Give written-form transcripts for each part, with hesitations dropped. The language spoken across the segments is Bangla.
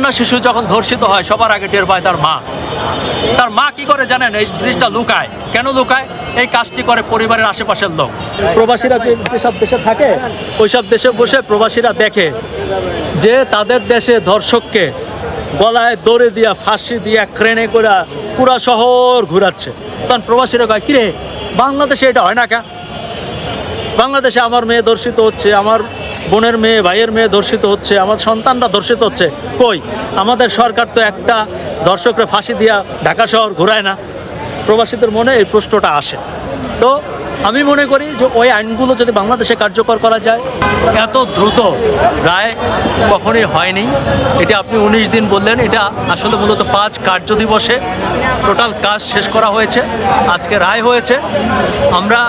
কন্যা শিশু যখন ধর্ষিত হয় সবার আগে টের পায় তার মা। তার মা কি করে জানেন? এই জিনিসটা লুকায়। কেন লুকায়? এই কাজটি করে পরিবারের আশেপাশের লোক। প্রবাসীরা যেসব দেশে থাকে ওইসব দেশে বসে প্রবাসীরা দেখে যে তাদের দেশে ধর্ষককে গলায় দড়ি দিয়া, ফাঁসি দিয়া, ক্রেনে করে পুরা শহর ঘুরাচ্ছে। তখন প্রবাসীরা কয়, কিরে বাংলাদেশে এটা হয় না কে? বাংলাদেশে আমার মেয়ে ধর্ষিত হচ্ছে, আমার বোনের মেয়ে, ভাইয়ের মেয়ে ধর্ষিত হচ্ছে, আমার সন্তানরা ধর্ষিত হচ্ছে, কই আমাদের সরকার তো একটা ধর্ষকরা ফাঁসি দিয়া ঢাকা শহর ঘুরায় না। প্রবাসীদের মনে এই প্রশ্নটা আসে। তো আমি মনে করি যে ওই আইনগুলো যদি বাংলাদেশে কার্যকর করা যায়। এত দ্রুত রায় কখনই হয়নি। এটা আপনি 19 দিন বললেন, এটা আসলে মূলত 5 কার্য দিবসে টোটাল কাজ শেষ করা হয়েছে। আজকে রায় হয়েছে। আমরা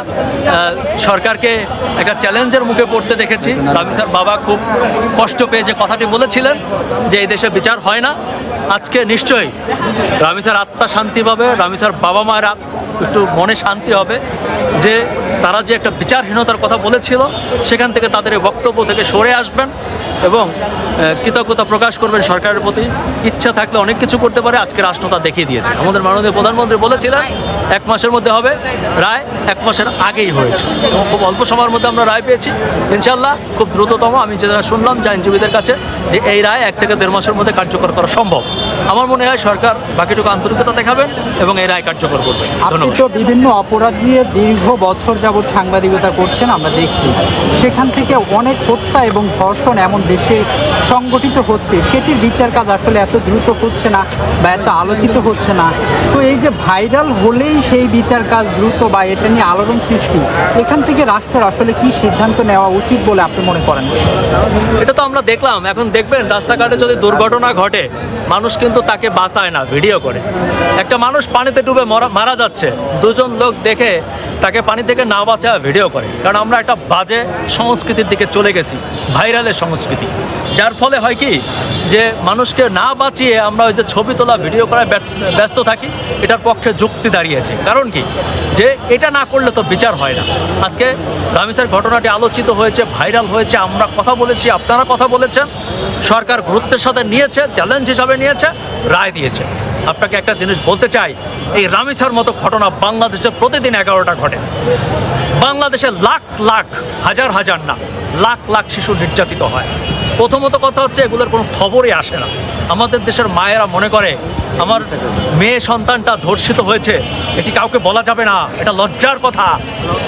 সরকারকে একটা চ্যালেঞ্জের মুখে পড়তে দেখেছি। রামিসার বাবা খুব কষ্ট পেয়ে যে কথাটি বলেছিলেন যে এই দেশে বিচার হয় না, আজকে নিশ্চয়ই রামিসার আত্মা শান্তি পাবে, রামিসার বাবা মায়েরা একটু মনে শান্তি হবে যে তারা যে একটা বিচারহীনতার কথা বলেছিল সেখান থেকে তাদের এই বক্তব্য থেকে সরে আসবেন এবং কৃতজ্ঞতা প্রকাশ করবেন সরকারের প্রতি। ইচ্ছা থাকলে অনেক কিছু করতে পারে, আজকে রাষ্ট্রটা দেখিয়ে দিয়েছে। আমাদের মাননীয় প্রধানমন্ত্রী বলেছিলেন 1 মাসের মধ্যে হবে, রায় 1 মাসের আগেই হয়েছে এবং খুব অল্প সময়ের মধ্যে আমরা রায় পেয়েছি। ইনশাল্লাহ খুব দ্রুততম, আমি যেটা শুনলাম যে আইনজীবীদের কাছে, যে এই রায় 1 থেকে 1.5 মাসের মধ্যে কার্যকর করা সম্ভব। আমার মনে হয় সরকার বাকিটুকু আন্তরিকতা দেখাবেন এবং এই রায় কার্যকর করবে। আপনি তো বিভিন্ন অপরাধ নিয়ে দীর্ঘ বছর যাবৎ সাংবাদিকতা করছেন, আমরা দেখছি সেখান থেকে অনেক হত্যা এবং ধর্ষণ এমন দেশে সংগঠিত হচ্ছে, সেটির বিচার কাজ আসলে এত দ্রুত হচ্ছে না বা এত আলোচিত হচ্ছে না। তো এই যে ভাইরাল হলেই সেই বিচার কাজ দ্রুত বা এটা নিয়ে আলোড়ন সৃষ্টি, এখান থেকে রাষ্ট্রের আসলে কি সিদ্ধান্ত নেওয়া উচিত বলে আপনি মনে করেন? এটা তো আমরা দেখলাম। এখন দেখবেন রাস্তাঘাটে যদি দুর্ঘটনা ঘটে, মানুষ কিন্তু তাকে বাঁচায় না, ভিডিও করে। একটা মানুষ পানিতে ডুবে মারা যাচ্ছে, 2 জন লোক দেখে তাকে পানি থেকে না বাঁচায় ভিডিও করে। কারণ আমরা একটা বাজে সংস্কৃতির দিকে চলে গেছি, ভাইরালের সংস্কৃতি, যার ফলে হয় কি যে মানুষকে না বাঁচিয়ে আমরা ওই যে ছবি তোলা, ভিডিও করায় ব্যস্ত থাকি। এটার পক্ষে যুক্তি দাঁড়িয়েছে। কারণ কি, যে এটা না করলে তো বিচার হয় না। আজকে রামিসার ঘটনাটি আলোচিত হয়েছে, ভাইরাল হয়েছে, আমরা কথা বলেছি, আপনারা কথা বলেছেন, সরকার গুরুত্বের সাথে নিয়েছে, চ্যালেঞ্জ হিসাবে নিয়েছে, রায় দিয়েছে। আপনাকে একটা জিনিস বলতে চাই, এই রামিসার মতো ঘটনা বাংলাদেশে প্রতিদিন 11টা ঘটে। বাংলাদেশে লাখ লাখ, হাজার হাজার না, লাখ লাখ শিশু নির্যাতিত হয়। প্রথমত কথা হচ্ছে এগুলোর কোনো খবরই আসে না। আমাদের দেশের মায়েরা মনে করে আমার মেয়ে সন্তানটা ধর্ষিত হয়েছে, এটি কাউকে বলা যাবে না, এটা লজ্জার কথা,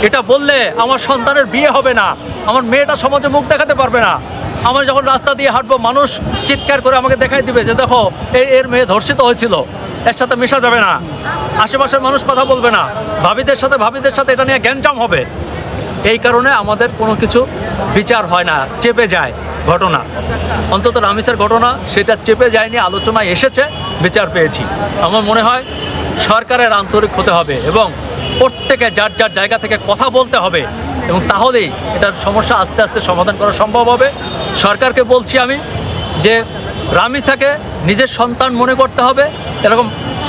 এটা বললে আমার সন্তানের বিয়ে হবে না, আমার মেয়েটা সমাজে মুখ দেখাতে পারবে না। আমার যখন রাস্তা দিয়ে হাঁটবো মানুষ চিৎকার করে আমাকে দেখাই দিবে যে দেখো এর মেয়ে ধর্ষিত হয়েছিল, এর সাথে মেশা যাবে না, আশেপাশের মানুষ কথা বলবে না, ভাবিদের সাথে এটা নিয়ে গ্যাঞ্জাম হবে। এই কারণে আমাদের কোনো কিছু বিচার হয় না, চেপে যায় ঘটনা। অন্তত রামিসার ঘটনা সেটা চেপে যায়নি, আলোচনায় এসেছে, বিচার পেয়েছি। আমার মনে হয় সরকারের আন্তরিক হতে হবে এবং প্রত্যেকে যার যার জায়গা থেকে কথা বলতে হবে এবং তাহলেই এটার সমস্যা আস্তে আস্তে সমাধান করা সম্ভব হবে। সরকারকে বলছি আমি যে রামিসাকে নিজের সন্তান মনে করতে হবে। এরকম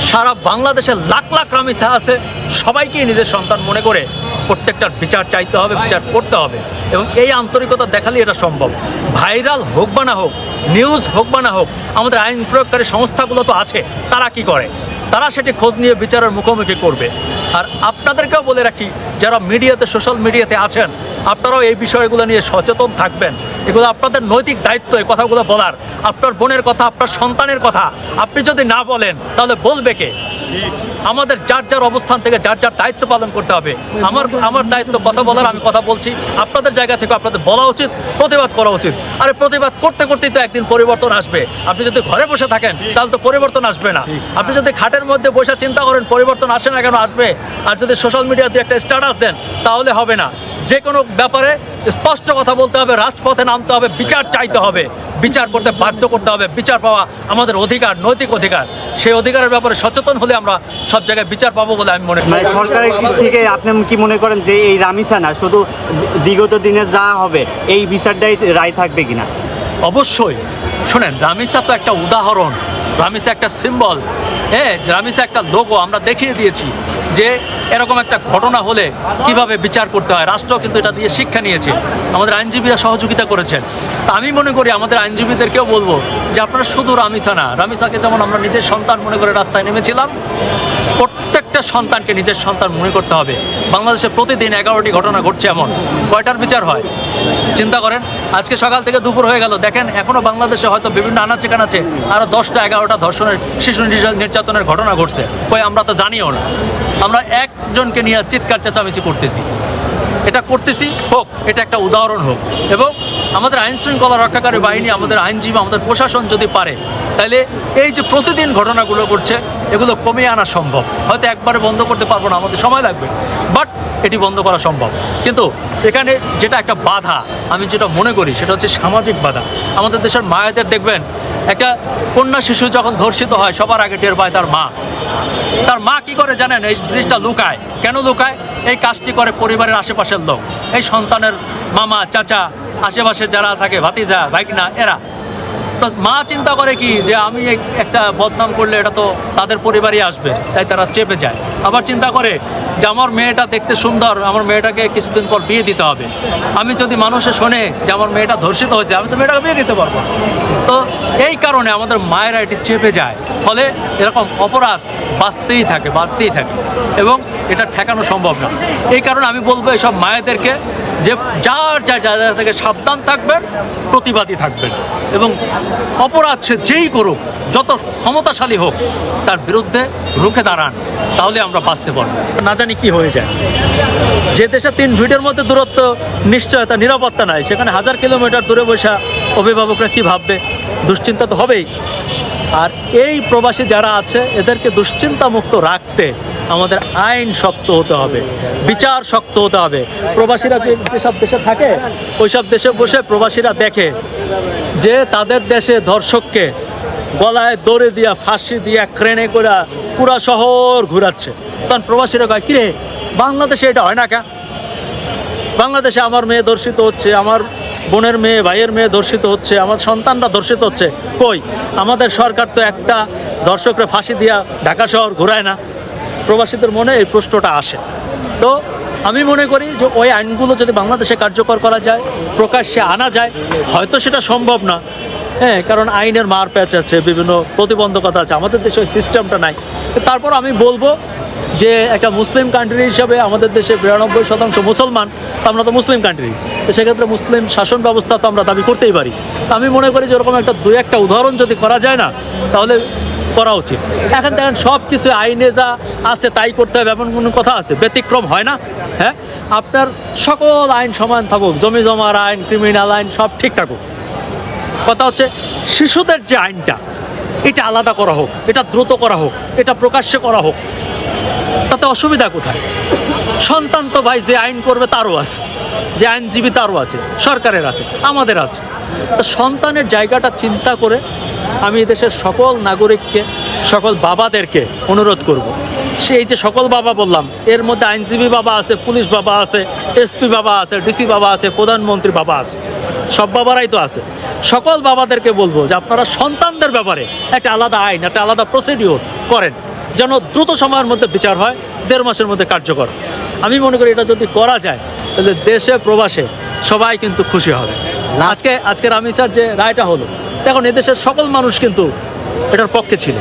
সারা বাংলাদেশে লাখ লাখ রামিসা আছে, সবাইকেই নিজের সন্তান মনে করে প্রত্যেকটার বিচার চাইতে হবে, বিচার করতে হবে এবং এই আন্তরিকতা দেখালে এটা সম্ভব। ভাইরাল হোক বা না হোক, নিউজ হোক বা না হোক, আমাদের আইন প্রয়োগকারী সংস্থাগুলো তো আছে, তারা কি করে? তারা সেটি খোঁজ নিয়ে বিচারের মুখোমুখি করবে। আর আপনাদেরকেও বলে রাখি, যারা মিডিয়াতে, সোশ্যাল মিডিয়াতে আছেন, আপনারাও এই বিষয়গুলো নিয়ে সচেতন থাকবেন। এগুলো আপনাদের নৈতিক দায়িত্ব, এই কথাগুলো বলার। আপনার বোনের কথা, আপনার সন্তানের কথা আপনি যদি না বলেন তাহলে বলবে কে? আমাদের যার যার অবস্থান থেকে যার যার দায়িত্ব পালন করতে হবে। আমার দায়িত্ব কথা বলার, আমি কথা বলছি। আপনাদের জায়গা থেকে আপনাদের বলা উচিত, প্রতিবাদ করা উচিত। আরে প্রতিবাদ করতে করতেই তো একদিন পরিবর্তন আসবে। আপনি যদি ঘরে বসে থাকেন তাহলে তো পরিবর্তন আসবে না। আপনি যদি খাটের মধ্যে বসে চিন্তা করেন পরিবর্তন আসে না কেন, আসবে। আর যদি সোশ্যাল মিডিয়াতে একটা স্ট্যাটাস দেন তাহলে হবে না। যে কোনো ব্যাপারে স্পষ্ট কথা বলতে হবে, রাজপথে নামতে হবে, বিচার চাইতে হবে, বিচার করতে বাধ্য করতে হবে। বিচার পাওয়া আমাদের অধিকার, নৈতিক অধিকার। সেই অধিকারের ব্যাপারে সচেতন হলে আমরা সব জায়গায় বিচার পাবো বলে আমি মনে করি। সরকারের দিক থেকে আপনি কি মনে করেন যে এই রামিসা না, শুধু বিগত দিনে যা হবে এই বিচারটাই রায় থাকবে কিনা? অবশ্যই। শোনেন, রামিসা তো একটা উদাহরণ, রামিসা একটা সিম্বল। হ্যাঁ, রামিসা একটা লোগো আমরা দেখিয়ে দিয়েছি যে এরকম একটা ঘটনা হলে কিভাবে বিচার করতে হয়। রাষ্ট্র কিন্তু এটা দিয়ে শিক্ষা নিয়েছে, আমাদের আইনজীবীরা সহযোগিতা করেছেন। তা আমি মনে করি আমাদের আইনজীবীদেরকেও বলবো যে আপনারা শুধু রামিসা না, রামিসাকে যেমন আমরা নিজের সন্তান মনে করে রাস্তায় নেমেছিলাম, প্রত্যেকটা সন্তানকে নিজের সন্তান মনে করতে হবে। বাংলাদেশে প্রতিদিন 11টি ঘটনা ঘটছে, এমন কয়টার বিচার হয় চিন্তা করেন। আজকে সকাল থেকে দুপুর হয়ে গেল, দেখেন এখনও বাংলাদেশে হয়তো বিভিন্ন আনাচে কানাচে আরও 10টা 11টা ধর্ষণের, শিশু নির্যাতনের ঘটনা ঘটছে, কই আমরা তো জানিও না। আমরা একজনকে নিয়ে চিৎকার চেঁচামেচি করতেছি, এটা করতেছি হোক, এটা একটা উদাহরণ হোক। এবং আমাদের আইন শৃঙ্খলা রক্ষাকারী বাহিনী, আমাদের আইনজীবী, আমাদের প্রশাসন যদি পারে, তাহলে এই যে প্রতিদিন ঘটনাগুলো ঘটছে এগুলো কমিয়ে আনা সম্ভব। হয়তো একবারে বন্ধ করতে পারবো না, আমাদের সময় লাগবে, বাট এটি বন্ধ করা সম্ভব। কিন্তু এখানে যেটা একটা বাধা আমি যেটা মনে করি সেটা হচ্ছে সামাজিক বাধা। আমাদের দেশের মায়েদের দেখবেন, একটা কন্যা শিশু যখন ধর্ষিত হয় সবার আগে টের পায় তার মা। তার মা কি করে জানেন? এই জিনিসটা লুকায়। কেন লুকায়? এই কাজটি করে পরিবারের আশেপাশের লোক, এই সন্তানের মামা, চাচা, আশেপাশে যারা থাকে, ভাতিজা, ভাইকনা, এরা। তো মা চিন্তা করে কি যে আমি একটা বদনাম করলে এটা তো তাদের পরিবারই আসবে, তাই তারা চেপে যায়। আবার চিন্তা করে যে আমার মেয়েটা দেখতে সুন্দর, আমার মেয়েটাকে কিছুদিন পর বিয়ে দিতে হবে। আমি যদি মানুষে শোনে যে আমার মেয়েটা ধর্ষিত হয়েছে, আমি তো মেয়েটাকে বিয়ে দিতে পারবো। তো এই কারণে আমাদের মায়েরা এটি চেপে যায়, ফলে এরকম অপরাধ বাড়তেই থাকে এবং এটা ঠেকানো সম্ভব না। এই কারণে আমি বলবো এইসব মায়েদেরকে যে যার জায়গা থেকে সাবধান থাকবেন, প্রতিবাদী থাকবেন এবং অপরাধ সে যেই করুক, যত ক্ষমতাশালী হোক, তার বিরুদ্ধে রুখে দাঁড়ান, তাহলে আমরা বাঁচতে পারবো। না জানি কি হয়ে যায়। যে দেশে 3 ফিটের মধ্যে দূরত্ব, নিশ্চয়তা, নিরাপত্তা নাই, সেখানে 1000 কিলোমিটার দূরে বসা অভিভাবকরা কি ভাববে? দুশ্চিন্তা তো হবেই। আর এই প্রবাসী যারা আছে এদেরকে দুশ্চিন্তা মুক্ত রাখতে আমাদের আইন শক্ত হতে হবে, বিচার শক্ত হতে হবে। প্রবাসীরা যেসব দেশে থাকে ওই সব দেশে বসে প্রবাসীরা দেখে যে তাদের দেশে ধর্ষককে গলায় দড়ি দিয়া, ফাঁসি দিয়া, ক্রেনে করে পুরা শহর ঘুরাচ্ছে। তখন প্রবাসীরা কয়, কিরে বাংলাদেশে এটা হয় না কেন? বাংলাদেশে আমার মেয়ে ধর্ষিত হচ্ছে, আমার বোনের মেয়ে, ভাইয়ের মেয়ে ধর্ষিত হচ্ছে, আমার সন্তানরা ধর্ষিত হচ্ছে, কই আমাদের সরকার তো একটা ধর্ষকরা ফাঁসি দিয়া ঢাকা শহর ঘুরায় না? প্রবাসীদের মনে এই প্রশ্নটা আসে। তো আমি মনে করি যে ওই আইনগুলো যদি বাংলাদেশে কার্যকর করা যায়, প্রকাশ্যে আনা যায়, হয়তো সেটা সম্ভব না, হ্যাঁ, কারণ আইনের মার প্যাচ আছে, বিভিন্ন প্রতিবন্ধকতা আছে, আমাদের দেশে ওই সিস্টেমটা নাই। তারপর আমি বলবো যে একটা মুসলিম কান্ট্রি হিসাবে আমাদের দেশে 92% মুসলমান, তো আমরা তো মুসলিম কান্ট্রি, তো সেক্ষেত্রে মুসলিম শাসন ব্যবস্থা তো আমরা দাবি করতেই পারি। তো আমি মনে করি যে ওরকম একটা 2-1টা উদাহরণ যদি করা যায় না, তাহলে করা উচিত। এখন দেখেন সব কিছু আইনে যা আছে তাই করতে হবে এমন কোনো কথা আছে? ব্যতিক্রম হয় না। হ্যাঁ, আপনার সকল আইন সমান থাকুক, জমি জমার আইন, ক্রিমিনাল আইন সব ঠিক থাকুক। কথা হচ্ছে শিশুদের যে আইনটা, এটা আলাদা করা হোক, এটা দ্রুত করা হোক, এটা প্রকাশ্যে করা হোক, তাতে অসুবিধা কোথায়? সন্তান তো ভাই যে আইন করবে তারও আছে, যে আইনজীবী তারও আছে, সরকারের আছে, আমাদের আছে। তো সন্তানের জায়গাটা চিন্তা করে আমি দেশের সকল নাগরিককে, সকল বাবাদেরকে অনুরোধ করব, সেই যে সকল বাবা বললাম, এর মধ্যে আইনজীবী বাবা আছে, পুলিশ বাবা আছে, এসপি বাবা আছে, ডিসি বাবা আছে, প্রধানমন্ত্রী বাবা আছে, সব বাবারাই তো আছে। সকল বাবাদেরকে বলবো যে আপনারা সন্তানদের ব্যাপারে একটা আলাদা আইন, একটা আলাদা প্রসিডিওর করেন, যেন দ্রুত সময়ের মধ্যে বিচার হয়, 1.5 মাসের মধ্যে কার্যকর। আমি মনে করি এটা যদি করা যায় তাহলে দেশে প্রবাসে সবাই কিন্তু খুশি হবে। আজকে রামিসার যে রায়টা হলো, দেখুন এদেশের সকল মানুষ কিন্তু এটার পক্ষে ছিল,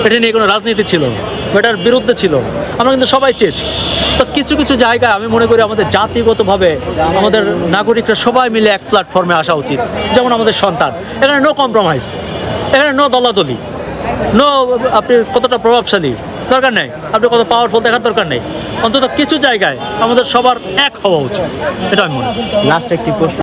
এটা নিয়ে কোনো রাজনীতি ছিল না, এটার বিরুদ্ধে ছিল না, আমরা কিন্তু সবাই চেয়েছি। তো কিছু কিছু জায়গায় আমি মনে করি আমাদের জাতিগতভাবে আমাদের নাগরিকরা সবাই মিলে এক প্ল্যাটফর্মে আসা উচিত। যেমন আমাদের সন্তান, এখানে নো কম্প্রোমাইজ, এখানে নো দলাদলি, নো আপনি কতটা প্রভাবশালী দরকার নেই, আপনি কত পাওয়ারফুল দেখার দরকার নেই। অন্তত কিছু জায়গায় আমাদের সবার এক হওয়া উচিত, এটা আমি মনে করি। লাস্ট একটি প্রশ্ন,